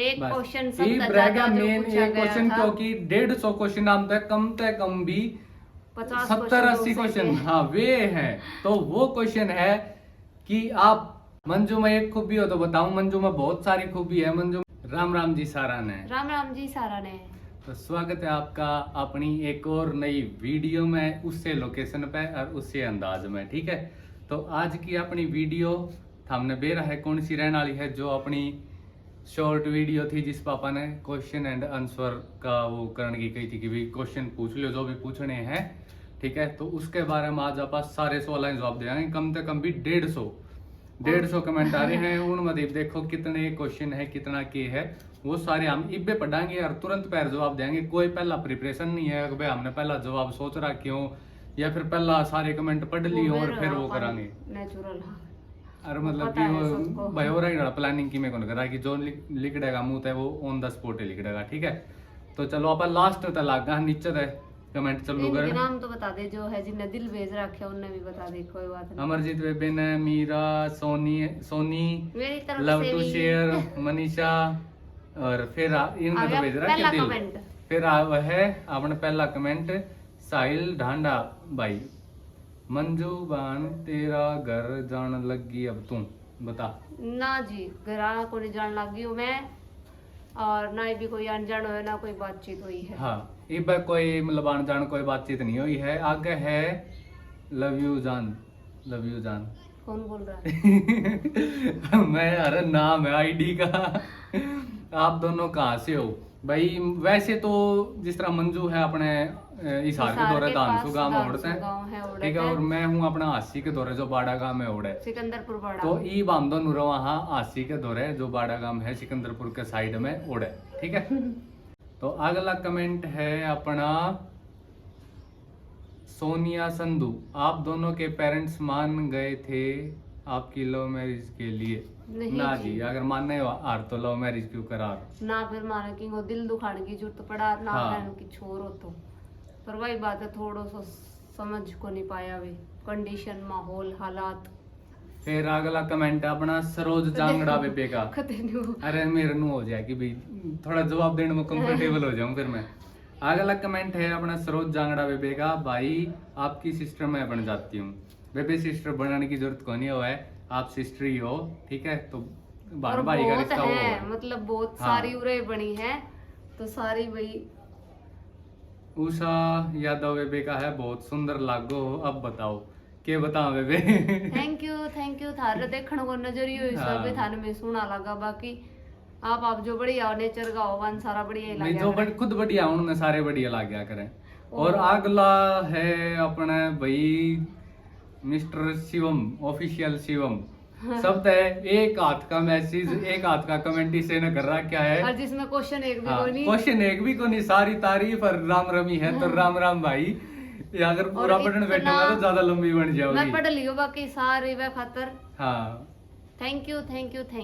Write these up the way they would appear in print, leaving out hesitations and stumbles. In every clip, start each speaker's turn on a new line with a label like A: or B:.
A: एक क्वेश्चन
B: ये रहेगा मेन एक क्वेश्चन, क्योंकि 150 क्वेश्चन आम तक कम भी 70-80 क्वेश्चन हाँ वे हैं। तो वो क्वेश्चन है कि आप मंजू में एक खूबी हो तो बताऊं। मंजू में बहुत सारी खूबी है। मंजू राम राम जी सारा ने।
A: राम राम जी सारा ने।
B: तो स्वागत है आपका अपनी एक और नई वीडियो में, उससे लोकेशन पे और उससे अंदाज में। ठीक है, तो आज की अपनी वीडियो हमने बेरा है कौन सी रहने वाली है, जो अपनी शॉर्ट वीडियो थी जिस पापा ने क्वेश्चन एंड आंसर का वो करने की कही थी कि भी क्वेश्चन पूछ लो जो भी पूछने हैं। ठीक है, तो उसके बारे में आज आप सारे सवाल जवाब देंगे। कम से कम भी 150 कमेंट आ रहे हैं। उनमें देखो कितने क्वेश्चन है, कितना के है, वो सारे हम इब्बे पढ़ाएंगे और तुरंत पैर जवाब देंगे। कोई पहला प्रिपरेशन नहीं है कि भाई हमने पहला जवाब सोच रहा क्यों, या फिर पहला सारे कमेंट पढ़ लिए और फिर वो करांगे
A: नेचुरल।
B: और मतलब कि वो भाई हो रहा है प्लानिंग की मैं कौन कर रहा है कि जो लिख देगा मुंह है वो ऑन द स्पॉट लिख देगा। ठीक है, तो चलो आप लास्ट तक लागा नीचे है कमेंट चलो कर
A: नाम तो बता दे, जो है जिन्हें दिल भेज रखे उन्हें भी बता दे, कोई बात नहीं।
B: अमरजीत बेबेन, मीरा, सोनी
A: मेरी तरफ
B: लव
A: से
B: टू
A: भी
B: शेयर, मनीषा, और फिर इनका तो भेज रहा है दिल।
A: कमेंट
B: फिर है आपने पहला कमेंट साहिल ढांडा भाई, मंजू बान तेरा घर जान लगी अब तू बता।
A: ना जी, घर को नहीं जान लगी हूँ मैं, और ना ही भी कोई अनजान हो, ना कोई बातचीत हुई है।
B: हाँ, इब कोई मतलब अनजान कोई बातचीत नहीं हुई है। आगे है लव यू जान, लव यू जान।
A: कौन बोल रहा है?
B: मैं अरे नाम है आईडी का। आप दोनों कहाँ से हो भाई? वैसे तो जिस तरह मंजू है अपने हिसार के दौरे धानसू गांव में उड़ते हैं। ठीक है, और मैं हूँ अपना हासी के दौरे जो बाड़ा गांव में उड़े
A: सिकंदरपुर बाड़ा।
B: तो ई बाम दोनों रहो वहाँ हासी के दौरे जो बाड़ा गांव है सिकंदरपुर के साइड में उड़े। ठीक है, तो अगला कमेंट है अपना सोनिया संधू, आप दोनों के पेरेंट्स मान गए थे आपकी लव मैरिज के लिए? ना जी, अगर मानने आर तो लव मैरिज क्यों करा
A: ना, फिर मारे कि वो दिल दुखाने की जरूरत पड़ा ना।
B: हाँ।
A: बहन की छोर हो तो पर वही बात है, थोड़ा सा समझ को नहीं पाया वे कंडीशन, माहौल, हालात।
B: फिर अगला कमेंट है अपना सरोज जांगड़ा बेबे का। अरे मेरे नु हो जाए कि भाई थोड़ा जवाब देने में कंफर्टेबल हो जाऊं फिर मैं। अगला कमेंट है अपना सरोज जांगड़ा बेबे का, भाई आपकी सिस्टर मैं बन जाती हूँ। बेबे सिस्टर बनाने की जरूरत को नहीं है, आप सिस्टर ही हो। ठीक है, तो भाई का रिश्ता वो है।
A: मतलब बहुत
B: हाँ।
A: सारी उरे बनी है तो सारी भाई।
B: उषा यादव बेबे का है, बहुत सुंदर लागो हो, अब बताओ के बताओ बेबे।
A: थैंक यू थारे देखने को नजरियो हिसाब से थाने में सुना लगा। बाकी आप जो बढ़िया नेचर का हो वन सारा बढ़िया ही लगा।
B: जो खुद बढ़िया उनमें सारे बढ़िया लग गया करें। और अगला है अपने भाई मिस्टर शिवम, ऑफिशियल शिवम। सब तय एक हाथ का मैसेज, एक हाथ का कमेंट इसे न कर रहा क्या है,
A: और जिसमें क्वेश्चन एक भी कोई नहीं।
B: क्वेश्चन एक भी को नहीं, सारी तारीफ और राम रमी है। तो राम राम भाई, ये अगर पूरा पढ़ने बैठूंगा तो ज्यादा लंबी बन जाओगी।
A: मैं पढ़ लियो बाकी सारी वे खातर।
B: हाँ,
A: थैंक यू।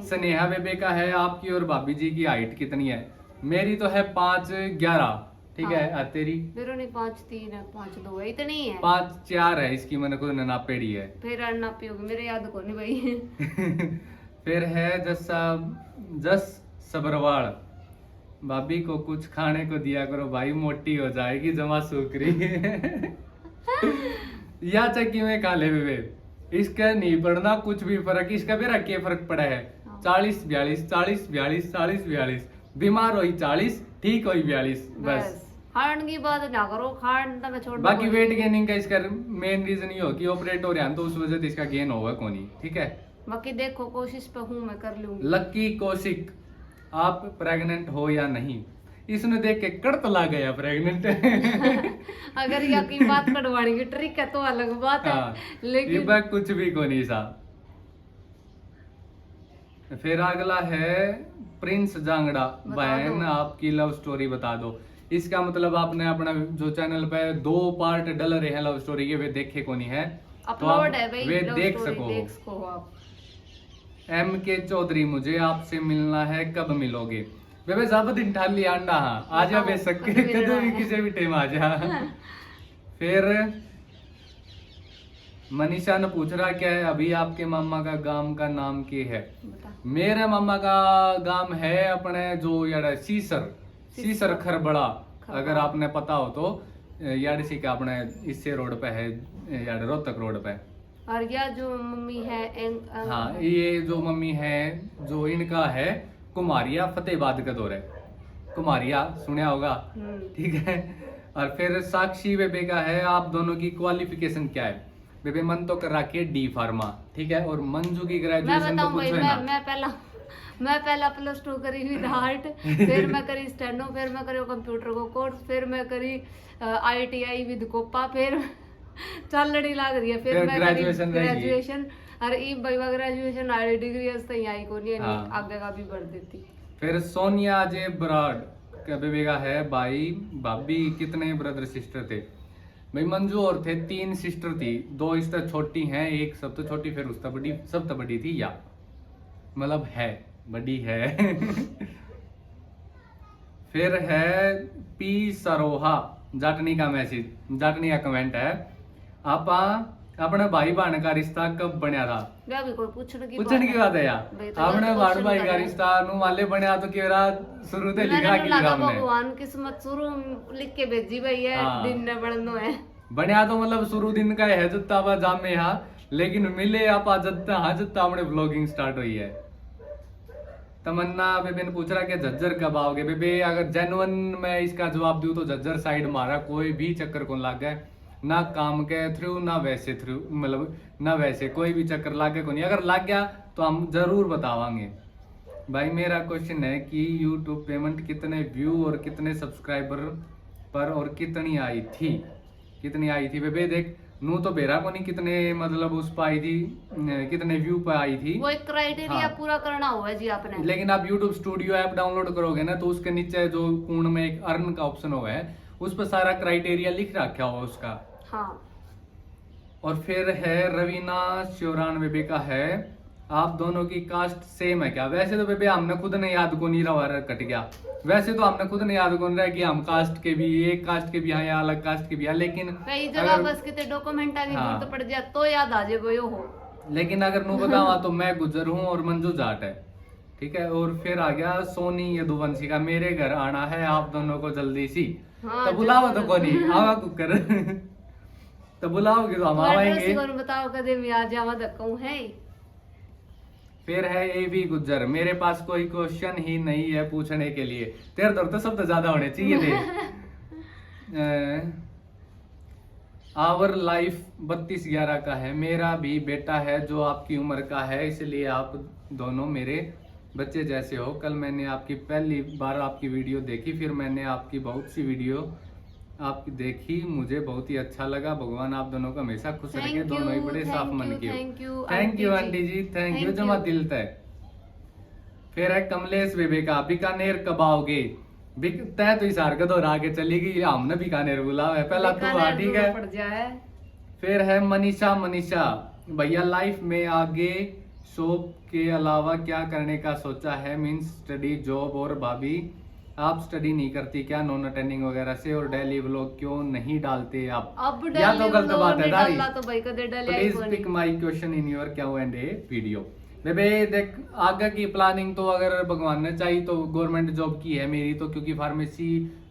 B: स्नेहा बेबे का है, आपकी और भाभी जी की हाइट कितनी है? मेरी तो है 5'11". ठीक है, और तेरी?
A: मेरे नहीं 5'3" है, 5'2" है, इतनी है।
B: 5'4" है इसकी, मैंने खुद नापेड़ी है।
A: फिर नापी होगी, मेरे याद को नहीं भाई।
B: फिर है जस सबरवाल, भाभी को कुछ खाने को दिया करो भाई, मोटी हो जाएगी जमा सूकरी। या चक्की में खा ले बेबे, इसका नहीं पड़ना कुछ भी फर्क। इसका भी रखिए फर्क पड़ा है 40-42, 40-42, 40-42, बीमार हुई 40, ठीक हुई 42, बस।
A: खान की बात ना करो, खान तो मैं छोड़।
B: बाकी वेट गेनिंग का इसका मेन रीजन ये हो कि ऑपरेट हो रहा है तो उस वजह से इसका गेन होगा कोनी। ठीक है,
A: बाकी देखो कोशिश पे हूँ, मैं कर लूंगी।
B: लक्की कौशिक, आप प्रेग्नेंट हो या नहीं? इसने देख के कड़त ला गया प्रेग्नेंट।
A: अगर या की बात कटवाने की ट्रिक है तो अलग बात है।
B: हाँ,
A: लेकिन
B: ये कुछ भी को नहीं सा। फिर अगला है प्रिंस जांगड़ा, बहन आपकी लव स्टोरी बता दो। इसका मतलब आपने अपना जो चैनल पे 2 पार्ट डल रहे हैं लव स्टोरी के, वे देखे को नहीं है,
A: अपलोड है भाई,
B: वे देख सको आप। MK चौधरी, मुझे आपसे मिलना है, कब मिलोगे? बेबे जब दिन ठाल लिया अंडा, हाँ आजा बेशक कदे भी किसी भी टाइम आजा। फिर मनीषा ने पूछ रहा क्या है अभी आपके मामा का गांव का नाम क्या है।
A: बता।
B: मेरे मामा का गांव है अपने जो यार सीसर खरबड़ा, अगर आपने पता हो तो यार सी का अपने इससे रोड पे है, यार रोहतक रोड पे।
A: और यह जो मम्मी है
B: हाँ ये जो मम्मी है जो इनका है कुमारिया फतेहाबाद का दौर है, कुमारिया सुना होगा, ठीक है। और फिर साक्षी बेबे का है आप दोनों की क्वालिफिकेशन क्या है। बेबे मन तो कर रखी है डी फार्मा, ठीक है। और मंजू की
A: मैं
B: ग्रेजुएशन तो
A: बताऊं भाई,
B: पूछो ही ना।
A: मैं पहला +2 करी विद आर्ट, फिर मैं करी स्टेनो, फिर मैं करी कंप्यूटर को कोर्स, फिर मैं करी ITI विद कोपा, फिर चल लड़ी लाग रही है, फिर मैं करी ग्रेजुएशन। और ई भाई ग्रेजुएशन आई डिग्री हस्ते आई को नहीं
B: हाँ।
A: आगे का भी बढ़ देती।
B: फिर सोनिया जे ब्राड का बेबे का है भाई भाभी कितने ब्रदर सिस्टर थे। भाई मंजू और थे 3 सिस्टर थी, 2 इससे छोटी हैं, एक सब तो छोटी, फिर उससे बड़ी सब तो बड़ी थी, या मतलब है बड़ी है। फिर है पी सरोहा जाटनी का मैसेज, जाटनी का कमेंट है आपा अपने भाई बहन का रिश्ता कब बनया था।
A: भी कोई पूछने की
B: बात है यार,
A: भाई तो
B: आपने
A: गलत
B: भाई
A: क्वेश्चन
B: भाई
A: कर
B: का
A: रहे हैं।
B: रिश्ता नु वाले बनया तो केरा शुरू से लिख रहा
A: मैंने
B: कि
A: लगा
B: हमने
A: भगवान किस्मत शुरू लिख के भेजी भाई है,
B: हाँ।
A: दिन ने बढ़नो है
B: बनया तो मतलब शुरू दिन का है जत्ता बा जामे यहाँ, लेकिन मिले आप जत्ता हाँ जत्ता हमने व्लॉगिंग स्टार्ट हुई है। तमन्ना बेबे ने पूछ रहा कि झज्जर कब आओगे। बेबे अगर जेन्युइन मैं इसका जवाब दूं तो झज्जर साइड मारा कोई भी चक्कर को लाग गए, ना काम के थ्रू ना वैसे थ्रू, मतलब ना वैसे कोई भी चक्कर लागे को नहीं, अगर लाग गया तो हम जरूर बतावांगे। भाई मेरा क्वेश्चन है कि यूट्यूब पेमेंट कितने व्यू और कितने सब्सक्राइबर पर और कितनी आई थी। बेबे देख नू तो बेरा को नहीं कितने मतलब उस पर आई थी, कितने व्यू पे आई थी,
A: वो एक क्राइटेरिया
B: हाँ।
A: पूरा करना हुआ है जी आपने।
B: लेकिन आप YouTube स्टूडियो ऐप डाउनलोड करोगे ना तो उसके नीचे जो कोण में एक अर्न का ऑप्शन हुआ है उस पर सारा क्राइटेरिया लिख रखा हुआ उसका।
A: हाँ।
B: और फिर है रवीना श्योरान बेबे का है आप दोनों की कास्ट सेम है क्या। वैसे तो बेबे हमने खुद ने याद को नहीं रहा कट गया, वैसे तो हमने खुद ने याद को नहीं रहा कि हम कास्ट के भी एक कास्ट के भी हैं या अलग कास्ट के भी हैं, लेकिन
A: कई जगह बस कितने डॉक्यूमेंट आगे
B: हाँ।
A: जरूरत पड़ जाए तो याद आ जाए वो हो।
B: लेकिन अगर नू बतावा तो मैं गुजर हूँ और मंजू जाट है, ठीक है। और फिर आ गया सोनी यदुवंशी का मेरे घर आना है आप दोनों को जल्दी सी।
A: हाँ,
B: तो बुलाओ तो को नहीं आवा कुकर। तो बुलाओगे तो हम आएंगे।
A: बताओ कदे मैं आ जावा धक्का है।
B: फिर है ए भी गुज्जर मेरे पास कोई क्वेश्चन ही नहीं है पूछने के लिए, तेरे दौर तो सब तो ज्यादा होने चाहिए थे। आवर लाइफ 3211 का है मेरा भी बेटा है जो आपकी उम्र का है, इसलिए आप दोनों मेरे बच्चे जैसे हो। कल मैंने आपकी पहली बार आपकी वीडियो देखी, फिर मैंने आपकी बहुत सी वीडियो आपकी देखी, मुझे बहुत ही अच्छा लगा। भगवान आप दोनों को हमेशा खुश रखे, दोनों ही बड़े साफ मन के हो। Thank you aunty ji, thank you जमा दिल तय। फिर है कमलेश बेबे का बीकानेर कब आओगे। तय तो इशार का दौर आगे चली गई, हमने बीकानेर बुलावा है पहला तो हाँ ठीक है। फिर है मनीषा भैया लाइफ में आगे शॉप के अलावा क्या करने का सोचा है, मीन्स स्टडी जॉब। और भाभी आप स्टडी नहीं करती क्या नॉन अटेंडिंग वगैरह से, और डेली व्लॉग क्यों नहीं डालते आप।
A: अब
B: या तो गलत बात है दारी।
A: तो भाई कदे डाले
B: please pick my question in your Q&A video. बेबे देख आगे की प्लानिंग तो अगर भगवान ने चाहिए तो गवर्नमेंट जॉब की है मेरी तो, क्योंकि फार्मेसी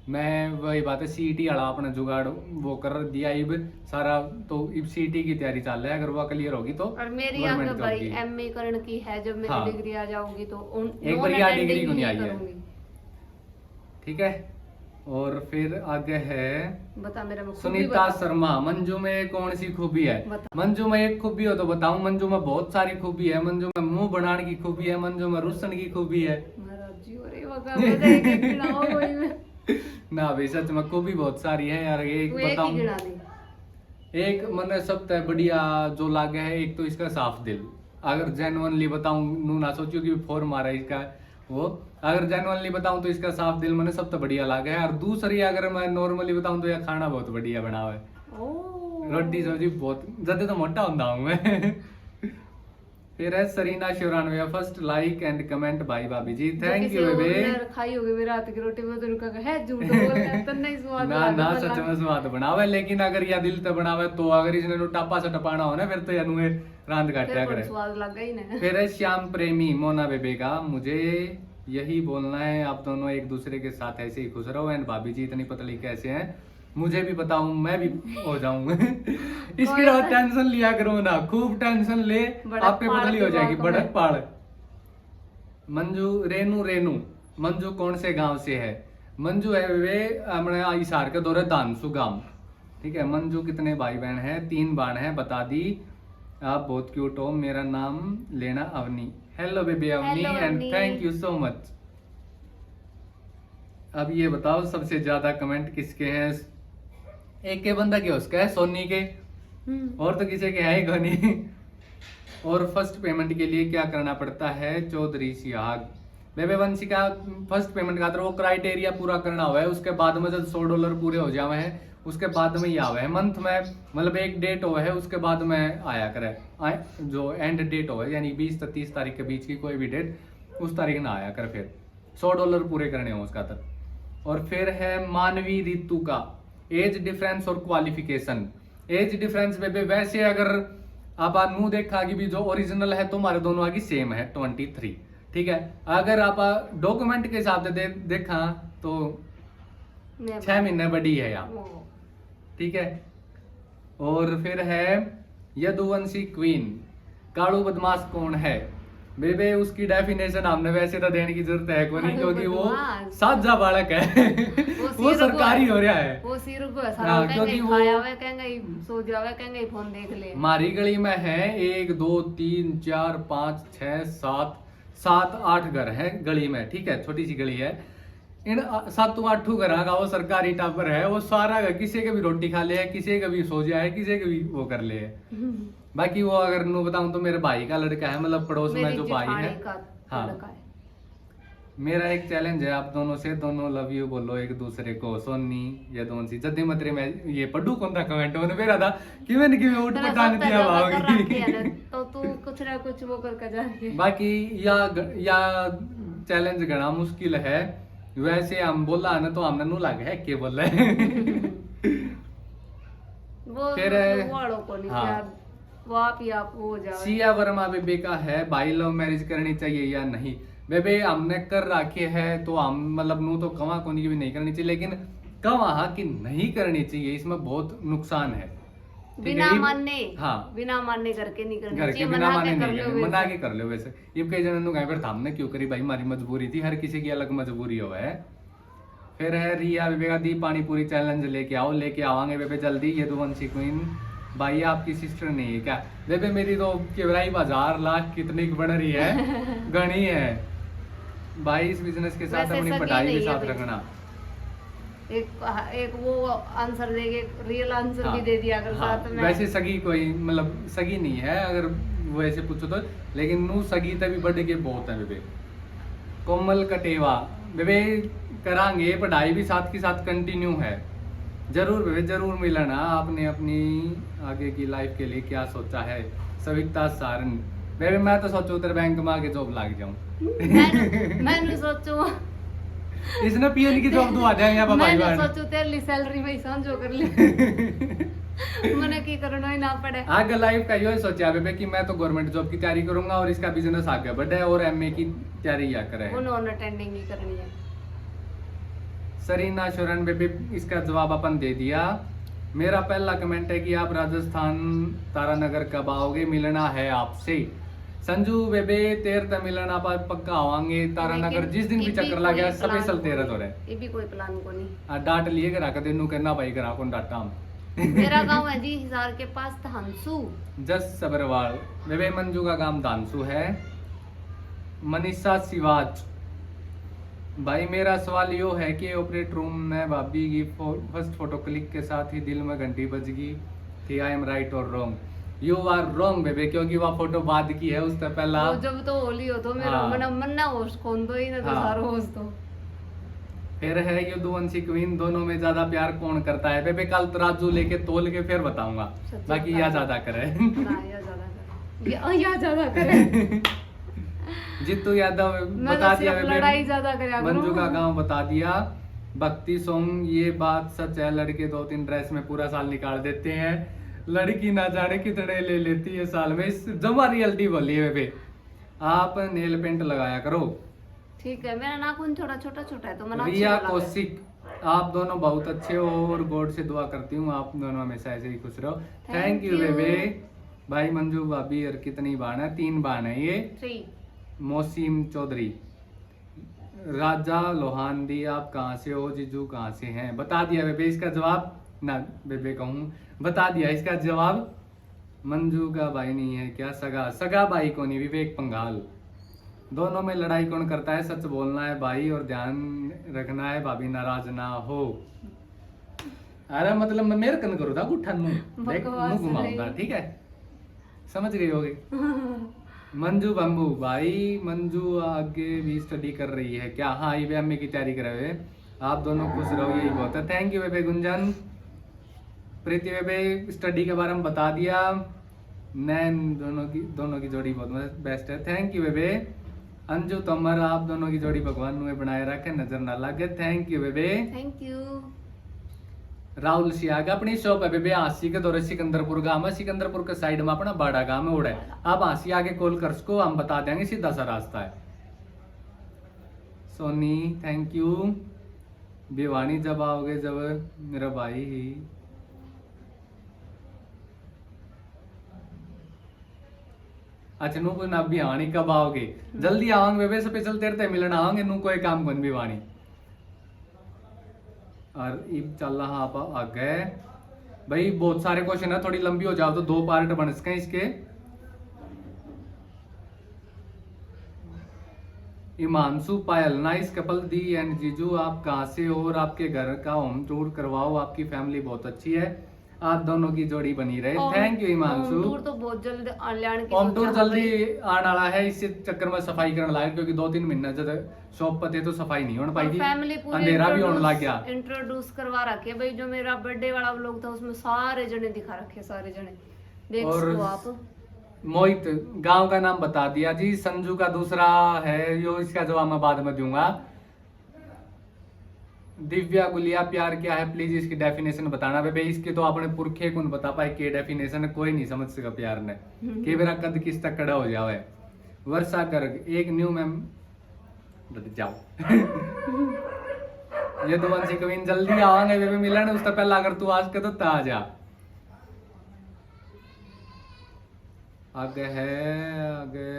B: मैं वही बात है CET वाला अपना जुगाड़ वो कर दिया इब सारा, तो इब CET की तैयारी चल रहा है, अगर वो क्लियर होगी तो।
A: और मेरी आगे भाई MA करने की है, जब मेरी
B: हाँ।
A: डिग्री आ जाऊंगी तो
B: एक बढ़िया डिग्री को नहीं आई है, ठीक है। और फिर आगे है
A: बता मेरा
B: सुनीता शर्मा मंजू में कौन सी खूबी है। मंजू में एक खूबी हो तो बताऊं, मंजू में बहुत सारी खूबी है। मंजू में मुंह बनाने की खूबी है, मंजू में रुसन की खूबी है। ना भाई सच में खूबी बहुत सारी है यार। एक बताऊं, एक मैंने सबसे बढ़िया जो लागे है एक तो इसका साफ दिल, अगर जेन्युइनली बताऊं नू ना सोचो कि फोर मारा इसका वो, अगर जेन्युइनली बताऊं तो इसका साफ दिल मैंने सबसे बढ़िया लागे है। और दूसरी अगर मैं नॉर्मली बताऊं तो यह खाना बहुत बढ़िया बना हुआ है, रोटी सब्जी बहुत ज्यादा तो मोटा होता हूं मैं। फिर है Sarina Shivranve, first like and comment भाई भाभी जी,
A: जो
B: थैंक
A: किसी
B: यू
A: और
B: बेबे।
A: ने खाई होगी मेरी रात की रोटी में तो उनका है झूठ बोल रहा है तो नहीं स्वाद
B: ना ना सच में स्वाद बनावे, लेकिन अगर या दिल तो बनावे तो अगर इसने नु टापा से टपाना हो ना फिर तो यानुए रांद काटया करे।
A: स्वाद लग गई ना।
B: फिर है श्याम प्रेमी मोना बेबे का, मुझे यही बोलना है आप दोनों एक दूसरे के साथ ऐसे ही खुश रहो। एंड भाभी जी इतनी पतली कैसे हैं, मुझे भी बताऊं मैं भी हो जाऊं। इसकी और टेंशन लिया करो ना, खूब टेंशन ले आपके पतली हो जाएगी बड़क पाड़। मंजू रेनू रेनू मंजू कौन से गांव से है? मंजू है वे अपने हिसार के दौरे दानसू गांव, ठीक है। मंजू कितने भाई बहन हैं? 3 बहन हैं, बता दी। आप बहुत क्यूट हो, मेरा नाम लेना Avni. Hello baby Avni and thank you so much. अब ये बताओ सबसे ज्यादा कमेंट किसके हैं? एक के बंदा के उसका है, सोनी के, और तो किसी के है ही नहीं। और फर्स्ट पेमेंट के लिए क्या करना पड़ता है? चौधरी सियाग बेबे वंशी का फर्स्ट पेमेंट का वो क्राइटेरिया पूरा करना हुआ है, उसके बाद में जब $100 पूरे हो जावे हैं उसके बाद में ही आवे है। मंथ में मतलब एक डेट हुआ है उसके बाद में आया करे, जो एंड डेट हुआ है यानी 20 से 30 तारीख के बीच की कोई भी डेट उस तारीख ना आया कर, फिर $100 पूरे करने हो उसका तक। और फिर है मानवी रितु का, एज डिफरेंस और क्वालिफिकेशन। एज डिफरेंस बेबे वैसे अगर आप नू देखा कि भी जो ओरिजिनल है तुम्हारे दोनों की सेम है 23, ठीक है। अगर आप डॉक्यूमेंट के हिसाब से देखा तो 6 महीने बड़ी है यहाँ, ठीक है। और फिर है यदुवंशी क्वीन, कालू बदमाश कौन है? बेबे उसकी डेफिनेशन हमने वैसे तो देने की जरूरत है कोई नहीं, क्योंकि वो साजा बालक है। वो सरकारी हो रहा है,
A: वो सिर को
B: क्योंकि वो
A: सो जावे कहेंगे फोन देख ले।
B: हमारी गली में है 1 2 3 4 5 6 7 8 घर है गली में, ठीक है। छोटी सी गली है, इन 7-8 घर का वो सरकारी टावर है। वो सारा घर किसी के भी रोटी खा ले, किसी का भी सो जाए, किसी के भी वो कर ले। बाकी वो अगर नू बताऊं तो मेरे भाई का लड़का है, मतलब पड़ोस में जो भाई है। हाँ, मेरा एक चैलेंज है आप दोनों से, दोनों लव यू बोलो एक दूसरे को। सोनी या दोनसी जद्दी मतरे में ये पढ़ू कौन था कमेंट मैंने मेरा था कि मैंने कि उठ पटाने दिया भागी
A: तो तू कुछ ना कुछ वो करके जाके।
B: बाकी या चैलेंज घना मुश्किल है। वैसे हम बोला है ना तो हमने नू लग है के बोल रहे।
A: वो
B: फिर
A: वालों को नहीं यार, वो आप ही आप हो जाओ।
B: सिया वर्मा बेबे का है, भाई लव मैरिज करनी चाहिए या नहीं? बेबे हमने कर रखी है तो हम मतलब नू तो कमा को भी नहीं करनी चाहिए, लेकिन कहा कि नहीं करनी चाहिए, इसमें बहुत नुकसान है।
A: बिना मानने,
B: हाँ
A: बिना मानने करके नहीं करनी
B: चाहिए, बिना मानने नहीं करनी, मना के कर लो। वैसे ये कई जन कहीं पर हमने क्यों करी भाई, हमारी मजबूरी थी, हर किसी की अलग मजबूरी हो है। फिर है रिया बेबे का दी पानी पूरी चैलेंज लेके आओ, लेके आवांगे बेबे जल्दी। ये यदुवंशी क्वीन भाई आपकी सिस्टर नहीं है क्या? बेबे मेरी तो केवराई बाजार लाख कितनी बन रही है, गणी है भाई। इस बिजनेस के साथ अपनी पढ़ाई भी साथ रखना।
A: एक वो आंसर देके रियल आंसर भी दे दिया अगर साथ में।
B: वैसे सगी कोई मतलब सगी नहीं है अगर वो ऐसे पूछो तो, लेकिन नू सगी तभी बढ़ के बहुत है बेबे। कोमल कटेवा बेबे करांगे पढ़ाई भी साथ के साथ कंटिन्यू है, जरूर बेबे जरूर मिलना। आपने अपनी आगे की लाइफ के लिए क्या सोचा है? सविता सारन बेबे मैं तो सोचू तेरे बैंक में आके जॉब लग जाऊं।
A: मैंने सोचू
B: इसने पीएन की जॉब तो आ जाए या भाई
A: मैंने सोचू तेरी सैलरी में समझो कर ले। मैंने की करना ही ना पड़े।
B: आगे लाइफ का यो सोचा बेबे कि मैं तो गवर्नमेंट जॉब की तैयारी करूंगा और इसका बिजनेस आगे बढ़े और एमए की तैयारी या करे।
A: उन्होंने अटेंडिंग ही करनी है।
B: सरीना शरण बेबे इसका जवाब अपन दे दिया। मेरा पहला कमेंट है कि आप राजस्थान तारानगर कब आओगे, मिलना है आपसे। संजू बेबे तेर त मिलना पक्का आवांगे तारानगर, जिस दिन भी चक्कर लग गया स्पेशल तेरा तो रहे।
A: ये भी कोई प्लान को नहीं।
B: डांट लिए करा कर देनु कहना भाई करा कौन डांटा हम।
A: मेरा गांव है जी हिसार के पास धानसू।
B: जस सबरवाल बेबे मंजू का काम धानसू है। मनीषा सिवाच भाई मेरा सवाल यो है कि ऑपरेट रूम में भाभी की फर्स्ट फोटो क्लिक के साथ ही दिल में घंटी बज गई थी। आई एम राइट और रॉन्ग? यू आर रॉन्ग बेबे, क्योंकि वह फोटो बाद की है, उससे पहला
A: जब तो होली हो तो मेरा मन ना होश कौन तो ही ना तो सारो होश तो।
B: फिर है यदुवंशी क्वीन दोनों में ज्यादा प्यार कौन करता है? बेबे कल तराजू लेके तोल के फिर बताऊंगा, बाकी या ज्यादा करे।
A: या ज्यादा करे।
B: जितू यादव
A: मैं
B: बता
A: तो
B: दिया
A: सिर्फ
B: बेबे,
A: लड़ाई ज्यादा करे
B: मंजू का गांव बता दिया। भक्ति सॉन्ग, ये बात सच है, लड़के 2-3 ड्रेस में पूरा साल निकाल देते हैं, लड़की ना जाने कितने ले लेती है साल में। इस जमा रियलिटी बोली है बेबे। आप नेल पेंट लगाया करो।
A: ठीक है, मेरा नाखून थोड़ा छोटा छोटा है तो मैं
B: रिया कौशिक, आप दोनों बहुत अच्छे हो और गॉड से दुआ करती हूँ आप दोनों हमेशा ऐसे ही खुश रहो। थैंक यू बेबे। भाई मंजू भाभी और कितनी बहन है? 3 बहन है ये।
A: 3।
B: मोसीम चौधरी, राजा लोहांडी, आप कहाँ से हो? जीजू कहाँ से हैं? बता दिया बेबे इसका जवाब ना, बेबे कहूँ, बता दिया इसका जवाब। मंजू का भाई नहीं है क्या? सगा भाई को नहीं, विवेक पंगाल। दोनों में लड़ाई कौन करता है? सच बोलना है भाई और ध्यान रखना है, भाभी नाराज ना हो। अरे मतलब मैं मेरे कन करूँ था गुठन मुंह घुमाऊंगा, ठीक है, समझ गई होगी। मंजू बम्बू, भाई मंजू आगे भी स्टडी कर रही है क्या? हाँ, ये एमए की तैयारी कर रहे हैं। आप दोनों खुश रहो, यही बहुत है। थैंक यू बेबे गुंजन। प्रीति बेबे स्टडी के बारे में बता दिया। नैन, दोनों की जोड़ी बहुत बेस्ट है। थैंक यू बेबे। अंजू तोमर, आप दोनों की जोड़ी भगवान ने बनाए रखे, नजर ना लगे। थैंक यू बेबे।
A: Thank you.
B: राहुल सियाग, अपनी शॉप है बेबे हांसी के दौरे सिकंदरपुर गांव है, सिकंदरपुर के साइड में अपना बड़ा गांव है उड़ा है। आप हांसी आगे कॉल कर सको, हम बता देंगे, सीधा सा रास्ता है। Soni thank you. भिवानी जब आओगे? जब मेरा भाई ही। अच्छा नू को ना भिवानी कब आओगे? जल्दी आवांगे बेबे, स्पेशल तेरे ते मिलना आवांगे, नू कोई काम कौन भिवानी। और इब चल रहा आप आ गए भाई, बहुत सारे क्वेश्चन है, थोड़ी लंबी हो जाओ तो 2 पार्ट बन सके इसके। हिमांशु पायल, नाइस कपल दी एंड जीजू, आप कहाँ से हो और आपके घर का होम टूर करवाओ, आपकी फैमिली बहुत अच्छी है, आप दोनों की जोड़ी बनी रहे। Thank you Himanshu.
A: Home tour तो बहुत जल्द आने की
B: होम टूर
A: सोचा
B: जल्दी आने वाला है, इस चक्कर में सफाई करने लगा, क्योंकि 2-3 महीने जब शॉप पर थे तो सफाई नहीं होने पाई थी,
A: फैमिली पूरी
B: अंधेरा भी होने लग गया।
A: इंट्रोड्यूस करवा रखे भाई, जो मेरा बर्थडे वाला व्लॉग था उसमें सारे जने दिखा रखे, सारे जने देख
B: और
A: सको आप।
B: मोहित, गांव का नाम बता दिया जी। संजू का दूसरा है यो, इसका जवाब मैं बाद में दूंगा। दिव्या गुलिया, प्यार क्या है प्लीज इसकी डेफिनेशन बताना बेबे। इसके तो अपने पुरखे को बता पाए के डेफिनेशन कोई नहीं समझ सका प्यार ने, कि मेरा कद किस तक खड़ा हो जावे। वर्षा गर्ग, एक न्यू मैम जाओ। ये तो वंशी कविन जल्दी आवांगे बेबे मिलन, उससे पहले अगर तू आज के तो आ जा। आगे है आगे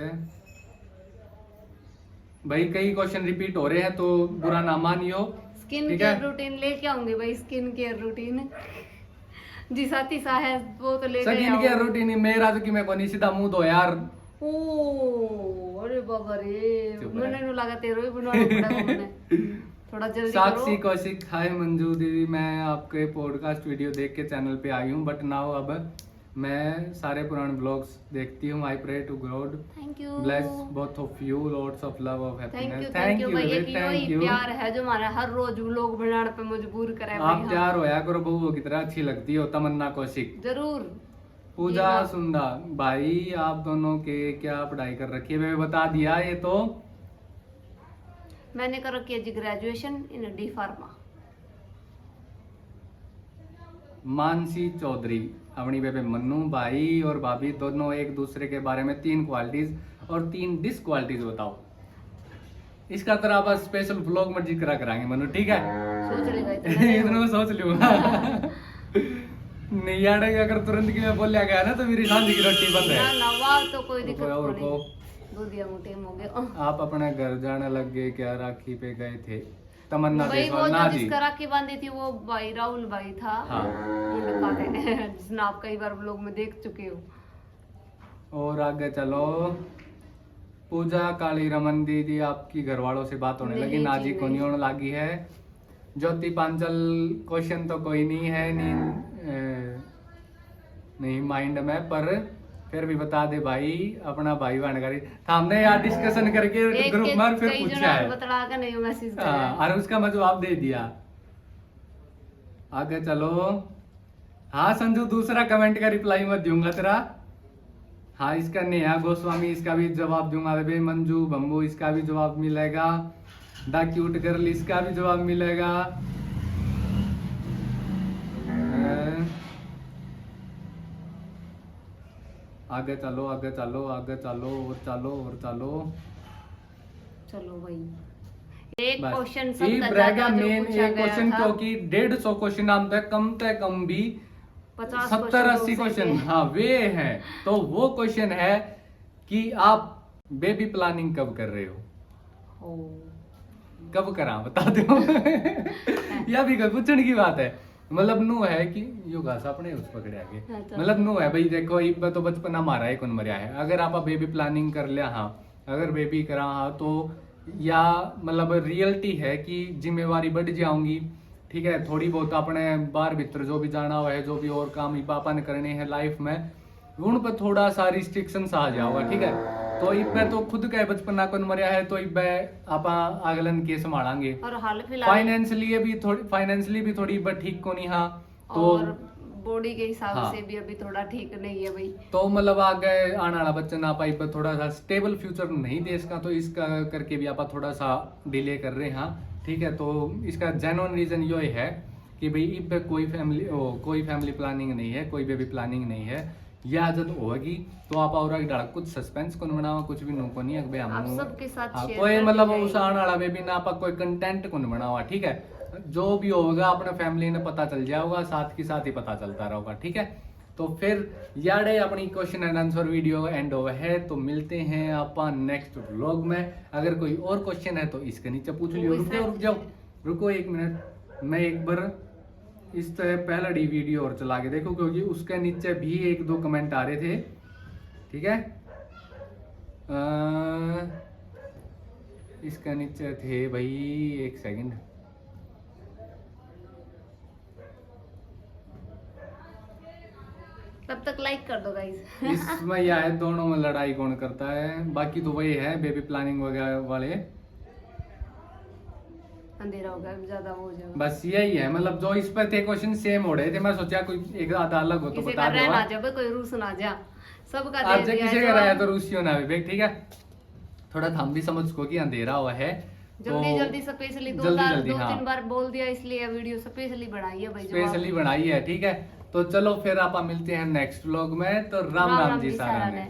B: भाई, कई क्वेश्चन रिपीट हो रहे हैं तो बुरा ना मानियो।
A: स्किन
B: ठीक
A: केयर
B: है?
A: रूटीन लेके आऊंगी भाई, स्किन केयर रूटीन जी साथी सा है वो तो लेके
B: स्किन केयर रूटीन मेरा तो कि मैं कोनी सीधा मुंह धो यार।
A: ओ अरे बाबा रे,
B: चुप
A: मैंने
B: रह।
A: नु लगा तेरे ही बनवाना पड़ेगा मैंने। थोड़ा जल्दी
B: साक्षी
A: करो।
B: कौशिक, हाय मंजू दीदी, मैं आपके पॉडकास्ट वीडियो देख के चैनल पे आई हूँ, बट नाउ अब मैं सारे पुराने ब्लॉग्स देखती हूँ। I pray to God
A: thank you.
B: Bless both of you, lots of love of
A: thank
B: happiness.
A: You thank you भाई,
B: बेबे,
A: ये
B: थैंक यू।
A: प्यार है जो हमारा हर रोज व्लॉग बनाने पे मजबूर करे
B: आप
A: भाई। हाँ,
B: तैयार होया करो, बहू की तरह अच्छी लगती हो। तमन्ना कौशिक,
A: जरूर।
B: पूजा
A: जी हाँ।
B: सुंदा, भाई आप दोनों के क्या पढ़ाई कर रखी है? बेबे बता दिया ये तो।
A: मैंने कर रखी है जी graduation in D pharma.
B: Mansi Chaudhary, अपनी बेबे मन्नू, भाई और भाभी दोनों एक दूसरे के बारे में 3 क्वालिटीज और 3 डिसक्वालिटीज बताओ। इसका तरह आप स्पेशल ब्लॉग में जिक्र कराएंगे मनु, ठीक है?
A: सोच लेगा इतना।
B: इतना मैं सोच लूंगा। नहीं यार, अगर तुरंत की मैं बोलिया गया ना तो मेरी सांझी की रोटी बंद है।
A: ना ना वाह तो कोई दिक्कत
B: और
A: नहीं।
B: को
A: दूधिया मुठे हो गए।
B: आप अपने घर जाने लग गए क्या? राखी पे गए थे? तमन्ना
A: भाई
B: देखो
A: वो
B: ना
A: जो
B: जी।
A: जिसका राखी बांधी थी वो भाई राहुल भाई था।
B: हाँ।
A: उनका है, जिसने आप कई बार व्लॉग में देख चुके हो।
B: और आगे चलो। पूजा काली रमन दीदी, आपकी घर वालों से बात होने
A: नहीं
B: लगी?
A: जी,
B: नाजी को नहीं
A: नहीं।
B: होने लगी है। ज्योति पांचल, क्वेश्चन तो कोई नहीं है नहीं माइंड में, पर फिर भी बता दे भाई, अपना भाई बहन करी हमने यार डिस्कशन करके ग्रुप में फिर
A: कई
B: पूछा
A: जना
B: है।
A: बतला के नहीं मैसेज
B: हाँ, और उसका मैं जवाब दे दिया। आगे चलो। हाँ संजू, दूसरा कमेंट का रिप्लाई मत दूंगा तेरा। हाँ, इसका नेहा गोस्वामी, इसका भी जवाब दूंगा भाई। मंजू बम्बू, इसका भी जवाब मिलेगा। द क्यूट गर्ल, इसका भी जवाब मिलेगा। आगे चलो, आगे चलो, आगे चलो, और चलो, और चलो।
A: चलो भाई, एक
B: बस
A: क्वेश्चन
B: ये रहेगा मेन एक क्वेश्चन, क्योंकि 150 क्वेश्चन आम तक कम भी 70-80 क्वेश्चन, हाँ वे है। तो वो क्वेश्चन है कि आप बेबी प्लानिंग कब कर रहे हो, कब करा बता दो। या भी कोई पूछने की बात है, मतलब नू है कि यो घास अपने उस पकड़े आगे, मतलब नू है भाई। देखो इब तो बचपन हमारा ही कौन मरिया है। अगर आप बेबी प्लानिंग कर लिया, हाँ अगर बेबी करा, हाँ तो या मतलब रियलिटी है कि जिम्मेवारी बढ़ जाऊंगी, ठीक है। थोड़ी बहुत अपने बाहर भीतर जो भी जाना हुआ है, जो भी और काम पापा ने करने हैं लाइफ में, उन पर थोड़ा सा रिस्ट्रिक्शन आ जाओगा, ठीक है। तो इब तो खुद का बचपन ना कौन मरिया है, तो इब आप अगलन के संभालेंगे।
A: और हाल फिलहाल
B: फाइनेंशियली भी थोड़ी ठीक को नहीं, हाँ तो
A: और बॉडी के हिसाब
B: हाँ।
A: से भी अभी थोड़ा ठीक नहीं है भाई।
B: तो मतलब आगे आने वाला बच्चा आप पर थोड़ा सा स्टेबल फ्यूचर नहीं दे इसका, तो इसका करके भी आप थोड़ा सा डिले कर रहे हैं, हाँ ठीक है। तो इसका जेन्युइन रीजन ये है कि भाई इब कोई फैमिली प्लानिंग नहीं है, कोई बेबी प्लानिंग नहीं है। या जब होगी तो आप और कुछ सस्पेंस को बनावा, कुछ भी नो को नहीं है
A: आप सबके साथ
B: हाँ,
A: शेयर
B: कोई
A: करनी
B: मतलब
A: चाहिए।
B: उस आने वाला बेबी ना आप कोई कंटेंट को बनावा, ठीक है। जो भी होगा अपने फैमिली ने पता चल जाएगा, साथ के साथ ही पता चलता रहेगा, ठीक है। तो फिर यार अपनी question and answer video and over है। तो मिलते हैं आप नेक्स्ट व्लॉग में। अगर कोई और क्वेश्चन है तो इसके नीचे पूछ लियो। रुको 1 मिनट, मैं एक बार इस तरह पहला डी वीडियो और चला के देखो, क्योंकि उसके नीचे भी 1-2 कमेंट आ रहे थे, ठीक है। इसका नीचे थे भाई, 1 सेकंड।
A: तब तक लाइक कर दो गाइस।
B: इसमें यह है दोनों में लड़ाई कौन करता है, बाकी तो वही है बेबी प्लानिंग वगैरह वाले।
A: अंधेरा हो गया, ज्यादा हो जाएगा।
B: बस यही है, मतलब जो इस पर थे क्वेश्चन सेम हो रहे थे। मैं सोचा कोई एक आधा अलग हो तो
A: किसी
B: बता
A: का
B: दो।
A: रहना जा, कोई रूस ना जा, सबका दे
B: आज
A: दिया
B: किसी
A: है
B: का रहा
A: जवाब।
B: तो रूसी होना भी, ठीक है। थोड़ा हम भी समझ को कि अंधेरा हुआ है,
A: जल्दी जल्दी स्पेशली दो
B: हाँ।
A: 3 बार बोल दिया, इसलिए वीडियो स्पेशली बनाई है भाई।
B: स्पेशली बनाई है, ठीक है। तो चलो फिर आप मिलते हैं नेक्स्ट व्लॉग में। तो राम राम जी सारा ने।